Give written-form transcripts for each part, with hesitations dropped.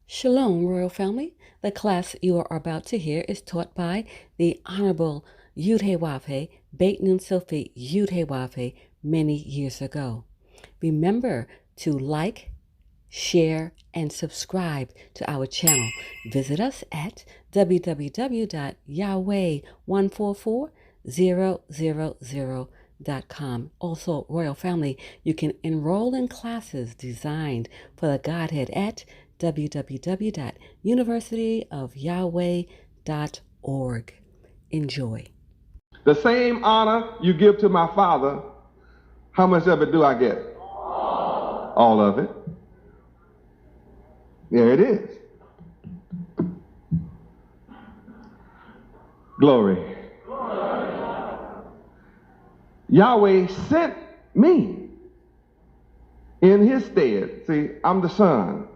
Shalom, Royal Family. The class you are about to hear is taught by the Honorable Yahweh Ben Yahweh many years ago. Remember to like, share, and subscribe to our channel. Visit us at www.yahweh144000.com. Also, Royal Family, you can enroll in classes designed for the Godhead at www.universityofyahweh.org. Enjoy. The same honor you give to my Father, how much of it do I get? All of it. There it is. Glory. Yahweh sent me in his stead. See, I'm the Son,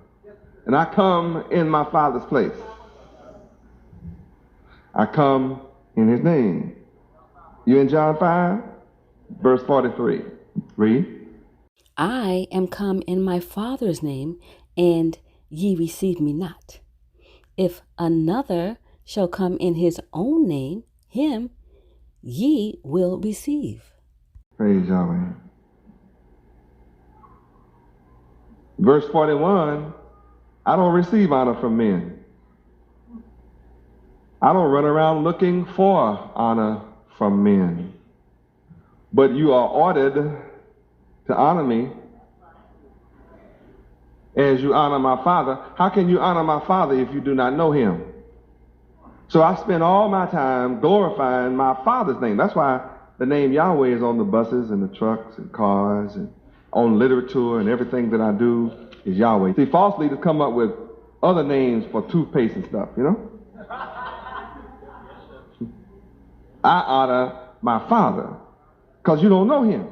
and I come in my Father's place. I come in his name. You in John 5, verse 43. Read. I am come in my Father's name, and ye receive me not. If another shall come in his own name, him ye will receive. Praise Yahweh. Verse 41, I don't receive honor from men. I don't run around looking for honor from men. But you are ordered to honor me as you honor my Father. How can you honor my Father if you do not know him? So I spend all my time glorifying my Father's name. That's why the name Yahweh is on the buses and the trucks and cars and on literature, and everything that I do is Yahweh. See, false leaders come up with other names for toothpaste and stuff, you know? I honor my Father because you don't know him.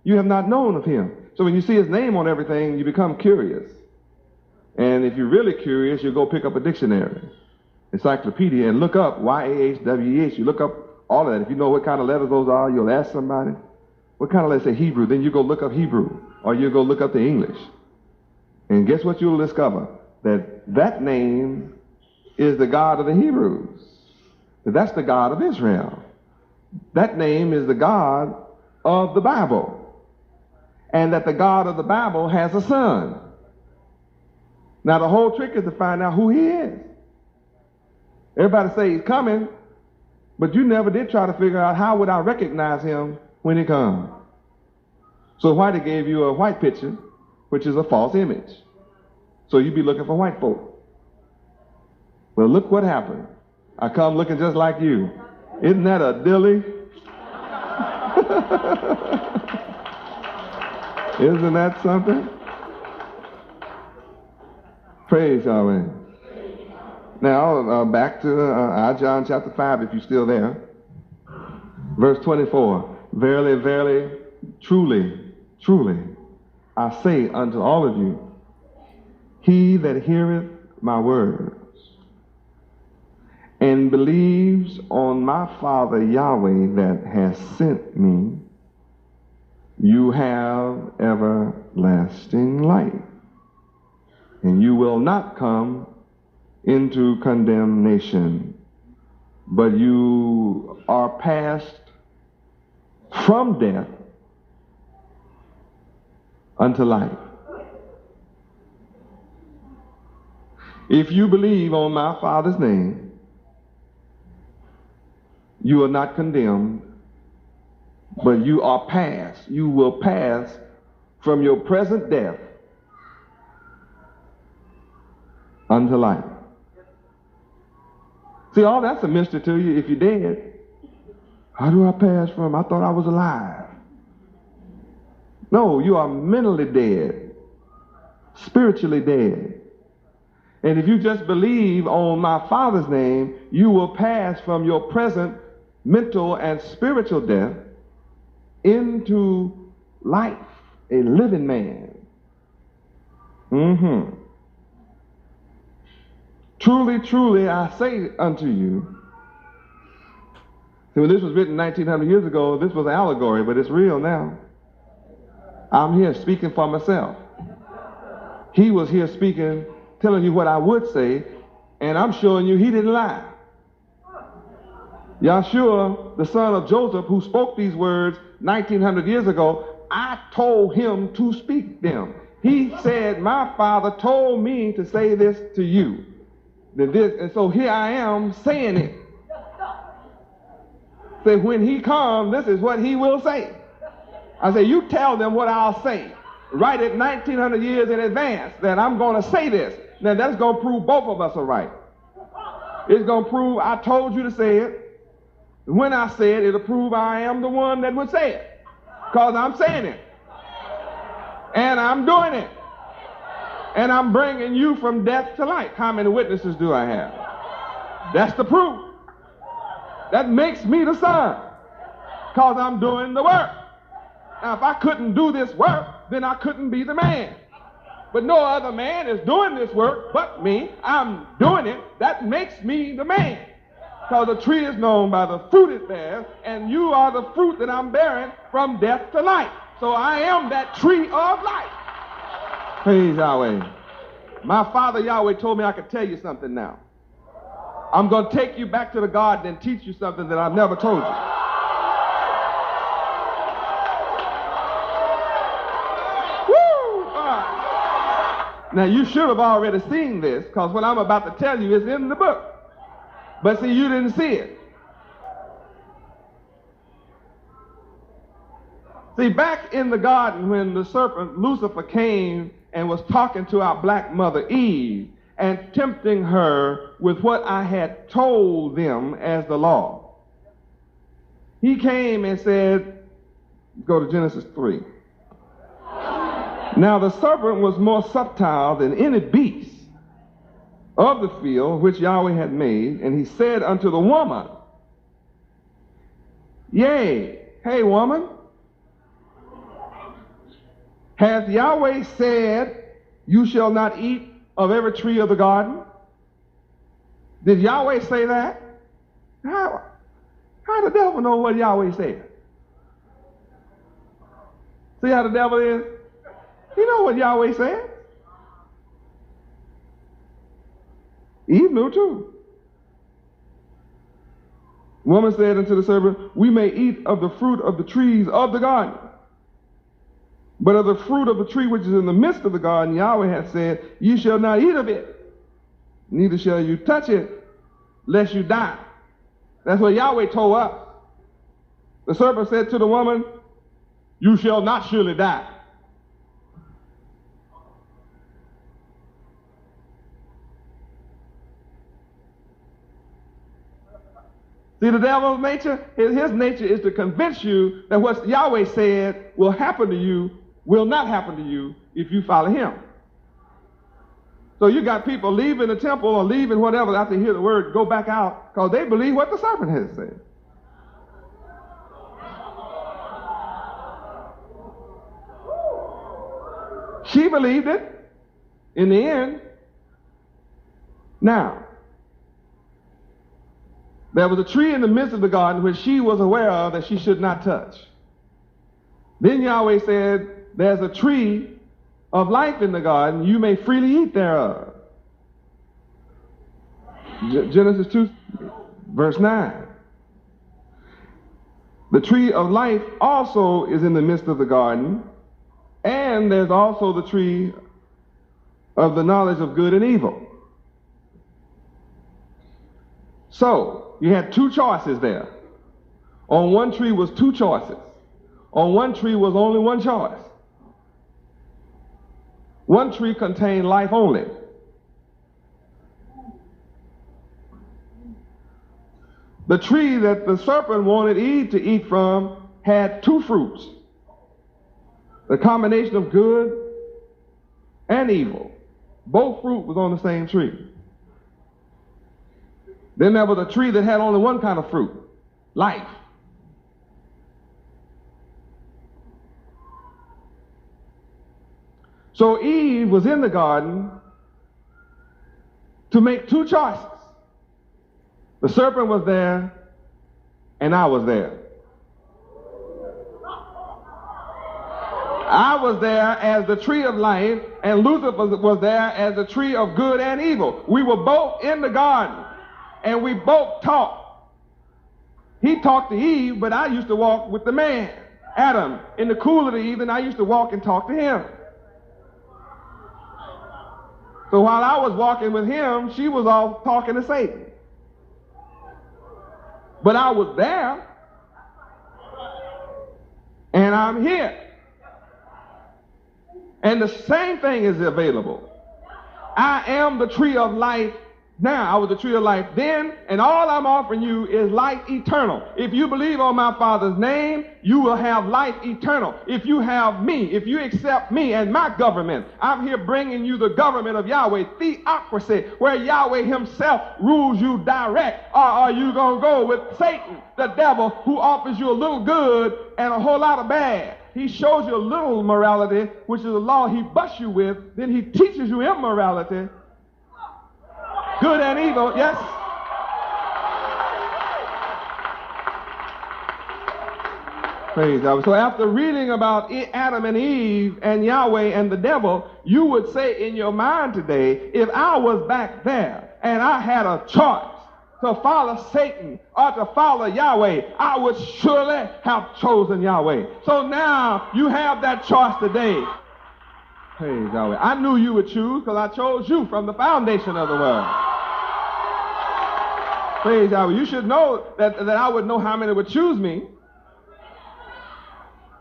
You have not known of him. So when you see his name on everything, you become curious. And if you're really curious, you go pick up a dictionary, encyclopedia, and look up Y-A-H-W-H. You look up all of that. If you know what kind of letters those are, you'll ask somebody, what kind of letters say Hebrew? Then you go look up Hebrew, or you go look up the English. And guess what you'll discover? That name is the God of the Hebrews. That's the God of Israel. That name is the God of the Bible. And that the God of the Bible has a son. Now the whole trick is to find out who he is. Everybody say he's coming, but you never did try to figure out how would I recognize him when he comes. So Whitey gave you a white picture, which is a false image. So you'd be looking for white folk. Well, look what happened. I come looking just like you. Isn't that a dilly? Isn't that something? Praise Yahweh. Now, back to John chapter 5, if you're still there. Verse 24. Verily, verily, truly, truly, I say unto all of you, he that heareth my words and believes on my Father Yahweh that has sent me, you have everlasting life, and you will not come into condemnation, but you are passed from death unto life. If you believe on my Father's name, you are not condemned, but you are passed. You will pass from your present death unto life. See, all that's a mystery to you if you're dead. How do I pass from? I thought I was alive. No, you are mentally dead, spiritually dead. And if you just believe on my Father's name, you will pass from your present mental and spiritual death into life, a living man. Truly, truly, I say unto you. See, when this was written 1900 years ago, this was an allegory, but it's real now. I'm here speaking for myself. He was here speaking telling you what I would say, and I'm showing you he didn't lie. Yahshua, the son of Joseph, who spoke these words 1900 years ago, I told him to speak them. He said, my Father told me to say this to you. And so here I am saying it. Say, when he comes, this is what he will say. I say, you tell them what I'll say. Write it 1900 years in advance that I'm going to say this. Now that's going to prove both of us are right. It's going to prove I told you to say it. When I say it, it'll prove I am the one that would say it. Because I'm saying it. And I'm doing it. And I'm bringing you from death to life. How many witnesses do I have? That's the proof. That makes me the son. Because I'm doing the work. Now, if I couldn't do this work, then I couldn't be the man. But no other man is doing this work but me. I'm doing it. That makes me the man. Because the tree is known by the fruit it bears, and you are the fruit that I'm bearing from death to life. So I am that tree of life. Praise Yahweh. My father Yahweh told me I could tell you something now. I'm going to take you back to the garden and teach you something that I've never told you. Woo! Now you should have already seen this, because what I'm about to tell you is in the book. But see, you didn't see it. See, back in the garden when the serpent Lucifer came and was talking to our black mother Eve and tempting her with what I had told them as the law. He came and said, go to Genesis 3. Now the serpent was more subtle than any beast of the field which Yahweh had made, and he said unto the woman, yea, hey woman, hath Yahweh said, you shall not eat of every tree of the garden? Did Yahweh say that? How the devil know what Yahweh said? See how the devil is? He know what Yahweh said. Eve knew too. Woman said unto the serpent, we may eat of the fruit of the trees of the garden. But of the fruit of the tree which is in the midst of the garden, Yahweh hath said, ye shall not eat of it, neither shall you touch it, lest you die. That's what Yahweh told us. The serpent said to the woman, you shall not surely die. See, the devil's nature, his nature is to convince you that what Yahweh said will happen to you will not happen to you if you follow him. So you got people leaving the temple or leaving whatever after they hear the word, go back out, because they believe what the serpent has said. She believed it in the end. Now, there was a tree in the midst of the garden which she was aware of that she should not touch. Then Yahweh said, there's a tree of life in the garden, you may freely eat thereof. Genesis 2, verse 9. The tree of life also is in the midst of the garden, and there's also the tree of the knowledge of good and evil. So, you had two choices there. On one tree was two choices. On one tree was only one choice. One tree contained life only. The tree that the serpent wanted Eve to eat from had two fruits. The combination of good and evil. Both fruit was on the same tree. Then there was a tree that had only one kind of fruit, life. So Eve was in the garden to make two choices. The serpent was there, and I was there. I was there as the tree of life, and Lucifer was there as the tree of good and evil. We were both in the garden, and we both talked. He talked to Eve, but I used to walk with the man, Adam. In the cool of the evening, I used to walk and talk to him. So while I was walking with him, she was off talking to Satan. But I was there, and I'm here. And the same thing is available. I am the tree of life now. I was the tree of life then, and all I'm offering you is life eternal. If you believe on my Father's name, you will have life eternal. If you have me, if you accept me and my government, I'm here bringing you the government of Yahweh, Theocracy, where Yahweh himself rules you direct. Or are you going to go with Satan, the devil, who offers you a little good and a whole lot of bad? He shows you a little morality, which is a law he busts you with. Then he teaches you immorality, good and evil. Yes? Praise God. So after reading about Adam and Eve and Yahweh and the devil, you would say in your mind today, if I was back there and I had a choice to follow Satan or to follow Yahweh, I would surely have chosen Yahweh. So now you have that choice today. Praise Yahweh. I knew you would choose because I chose you from the foundation of the world. Praise Yahweh. You should know that I would know how many would choose me,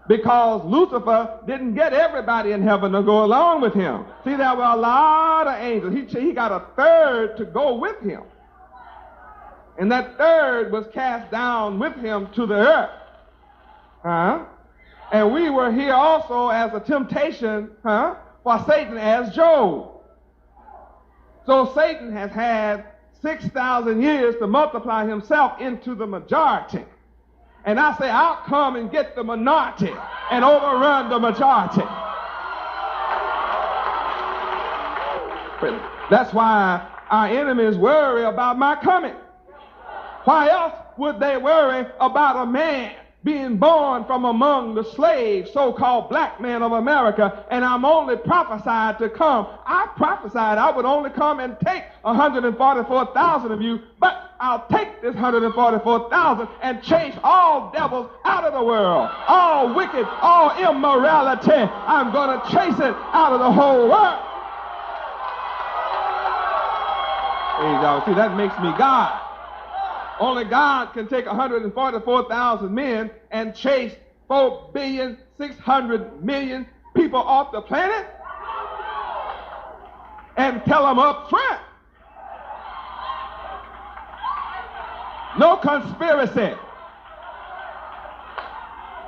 because Lucifer didn't get everybody in heaven to go along with him. See, there were a lot of angels. He got a third to go with him. And that third was cast down with him to the earth. And we were here also as a temptation for Satan as Job. So Satan has had 6,000 years to multiply himself into the majority. And I say, I'll come and get the minority and overrun the majority. That's why our enemies worry about my coming. Why else would they worry about a man being born from among the slaves, so-called black men of America, and I'm only prophesied to come? I prophesied I would only come and take 144,000 of you, but I'll take this 144,000 and chase all devils out of the world, all wicked, all immorality. I'm going to chase it out of the whole world. See, that makes me God. Only God can take 144,000 men and chase 4,600,000,000 people off the planet and tell them up front. No conspiracy.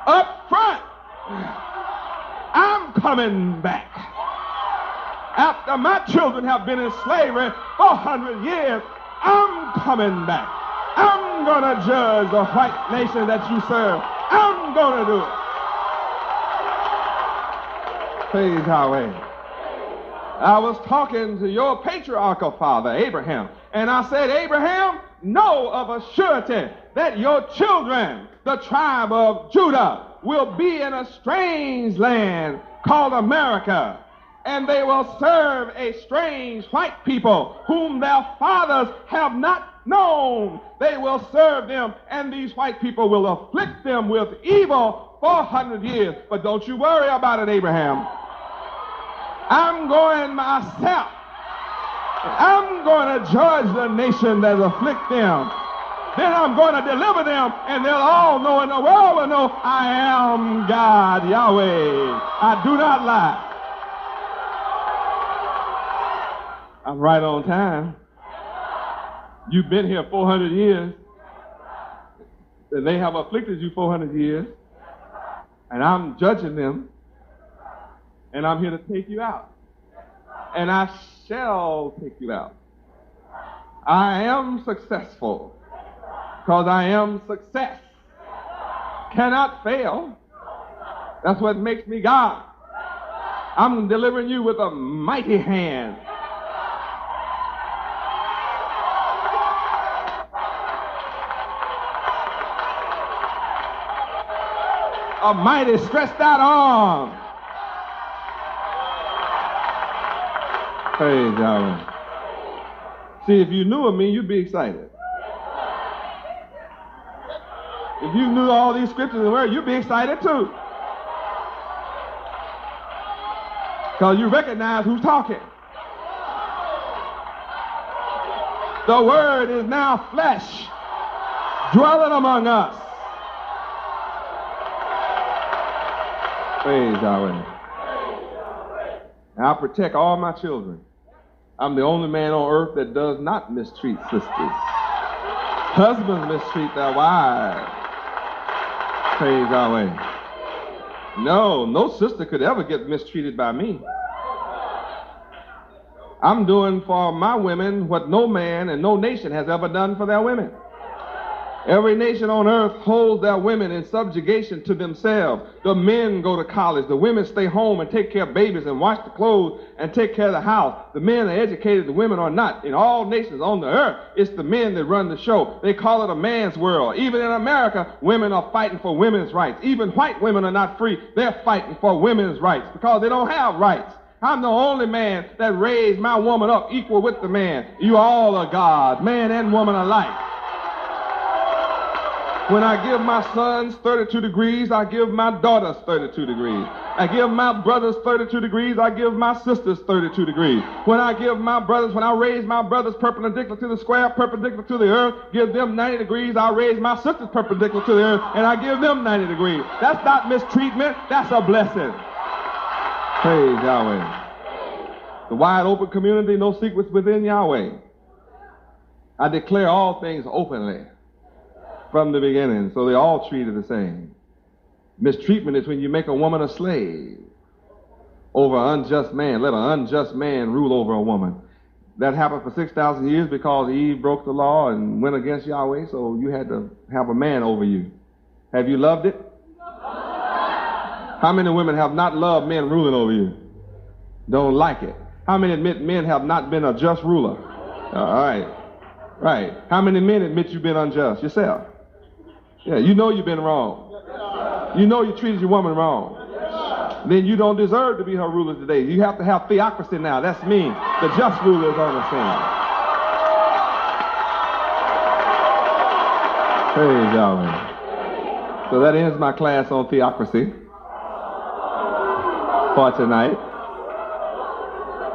Up front. I'm coming back. After my children have been in slavery 400 years, I'm coming back. I'm going to judge the white nation that you serve. I'm going to do it. Praise Yahweh. I was talking to your patriarchal father, Abraham, and I said, Abraham, know of a surety that your children, the tribe of Judah, will be in a strange land called America, and they will serve a strange white people whom their fathers have not known. They will serve them, and these white people will afflict them with evil 400 years. But don't you worry about it, Abraham. I'm going myself. I'm going to judge the nation that afflict them. Then I'm going to deliver them, and they'll all know, and the world will know I am God, Yahweh. I do not lie. I'm right on time. You've been here 400 years, and they have afflicted you 400 years, and I'm judging them, and I'm here to take you out, and I shall take you out. I am successful, because I am success. Cannot fail. That's what makes me God. I'm delivering you with a mighty hand. A mighty stretched out arm. Praise Yahweh. See, if you knew of me, you'd be excited. If you knew all these scriptures and words, you'd be excited too. Because you recognize who's talking. The word is now flesh, dwelling among us. Praise Yahweh. I'll protect all my children. I'm the only man on earth that does not mistreat sisters. Husbands mistreat their wives. Praise Yahweh. No sister could ever get mistreated by me. I'm doing for my women what no man and no nation has ever done for their women. Every nation on earth holds their women in subjugation to themselves. The men go to college. The women stay home and take care of babies and wash the clothes and take care of the house. The men are educated, the women are not. In all nations on the earth, it's the men that run the show. They call it a man's world. Even in America, women are fighting for women's rights. Even white women are not free. They're fighting for women's rights because they don't have rights. I'm the only man that raised my woman up equal with the man. You all are God, man and woman alike. When I give my sons 32 degrees, I give my daughters 32 degrees. I give my brothers 32 degrees, I give my sisters 32 degrees. When I raise my brothers perpendicular to the square, perpendicular to the earth, give them 90 degrees, I raise my sisters perpendicular to the earth, and I give them 90 degrees. That's not mistreatment, that's a blessing. Praise Yahweh. The wide open community, no secrets within Yahweh. I declare all things openly from the beginning, so they all treated the same. Mistreatment is when you make a woman a slave over an unjust man. Let an unjust man rule over a woman. That happened for 6,000 years because Eve broke the law and went against Yahweh, so you had to have a man over you. Have you loved it? How many women have not loved men ruling over you? Don't like it. How many admit men have not been a just ruler? All right. Right. How many men admit you've been unjust? Yourself. Yeah, you know you've been wrong. You know you treated your woman wrong. Then you don't deserve to be her ruler today. You have to have theocracy now. That's me. The just ruler is on the scene. Praise Yahweh. So that ends my class on theocracy for tonight.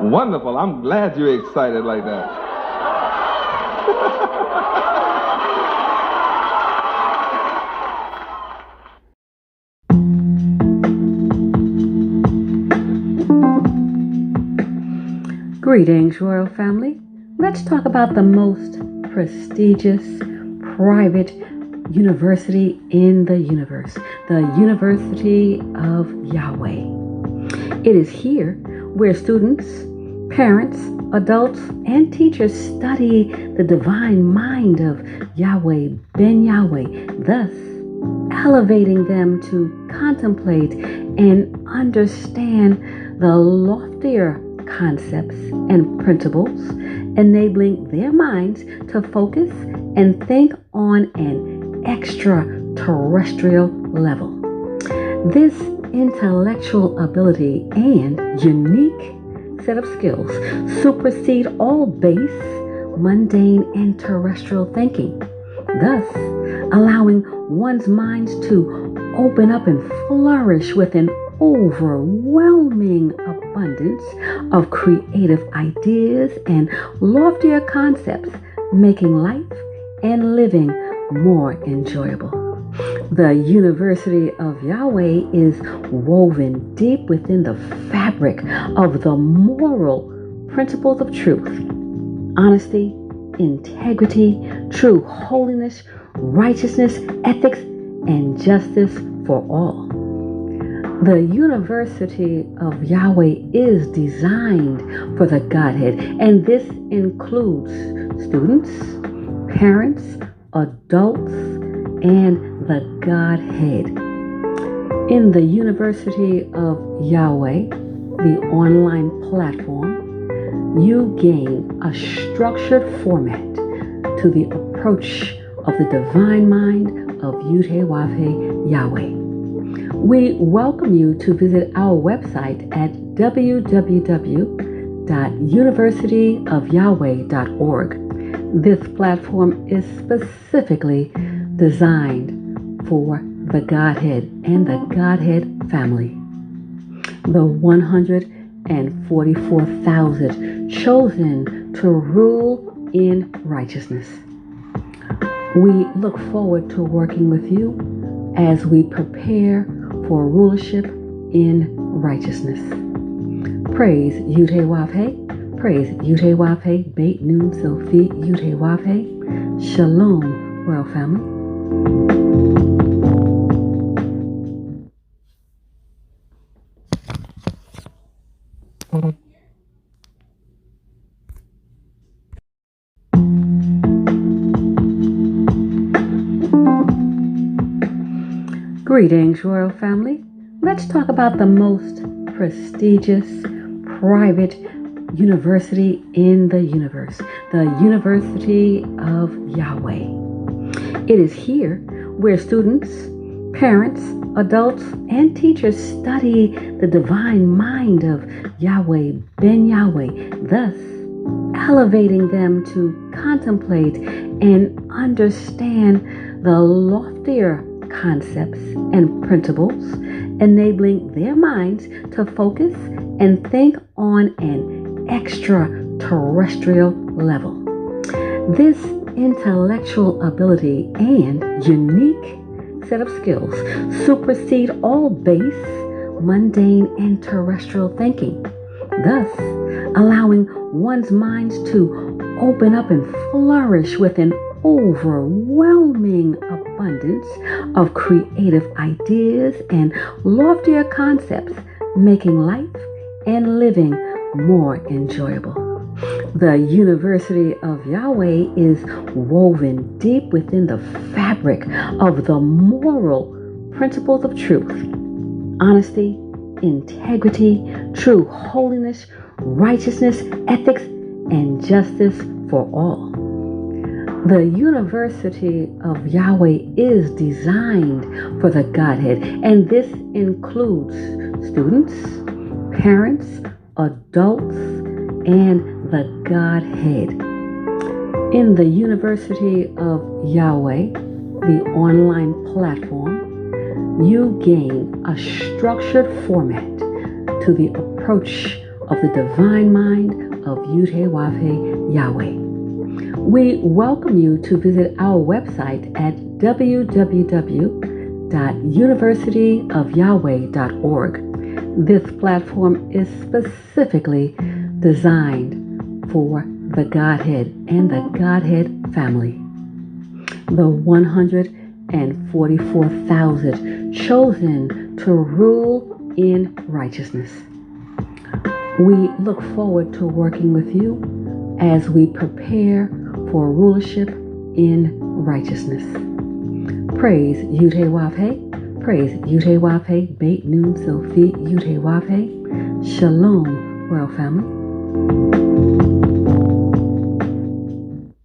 Wonderful. I'm glad you're excited like that. Greetings, Royal Family. Let's talk about the most prestigious private university in the universe, the University of Yahweh. It is here where students, parents, adults, and teachers study the divine mind of Yahweh Ben Yahweh, thus elevating them to contemplate and understand the loftier concepts and principles, enabling their minds to focus and think on an extraterrestrial level. This intellectual ability and unique set of skills supersede all base, mundane, and terrestrial thinking, thus allowing one's minds to open up and flourish with an overwhelming abundance of creative ideas and loftier concepts, making life and living more enjoyable. The University of Yahweh is woven deep within the fabric of the moral principles of truth, honesty, integrity, true holiness, righteousness, ethics, and justice for all. The University of Yahweh is designed for the Godhead, and this includes students, parents, adults, and the Godhead. In the University of Yahweh, the online platform, you gain a structured format to the approach of the divine mind of Yud-Heh-Wav-Heh Yahweh. We welcome you to visit our website at www.yahweh www.universityofyahweh.org. This platform is specifically designed for the Godhead and the Godhead family. The 144,000 chosen to rule in righteousness. We look forward to working with you as we prepare for rulership in righteousness. Praise Yudhe-Wavhe, praise Yudhe-Wavhe, Beit Nun Sophie Yudhe-Wavhe. Shalom, World Family. Greetings, Royal Family. Let's talk about the most prestigious private university in the universe, the University of Yahweh. It is here where students, parents, adults, and teachers study the divine mind of Yahweh Ben Yahweh, thus elevating them to contemplate and understand the loftier concepts and principles, enabling their minds to focus and think on an extraterrestrial level. This intellectual ability and unique set of skills supersede all base, mundane, and terrestrial thinking, thus allowing one's minds to open up and flourish with an overwhelming abundance of creative ideas and loftier concepts, making life and living more enjoyable. The University of Yahweh is woven deep within the fabric of the moral principles of truth, honesty, integrity, true holiness, righteousness, ethics, and justice for all. The University of Yahweh is designed for the Godhead, and this includes students, parents, adults, and the Godhead. In the University of Yahweh, the online platform, you gain a structured format to the approach of the divine mind of Yudhe-Wavhe Yahweh. We welcome you to visit our website at www.universityofyahweh.org. This platform is specifically designed for the Godhead and the Godhead family. The 144,000 chosen to rule in righteousness. We look forward to working with you as we prepare for rulership in righteousness. Praise Yudhe-Wavhe, praise Yudhe-Wavhe, Beit Nun Sophie Yudhe-Wavhe. Shalom, World Family.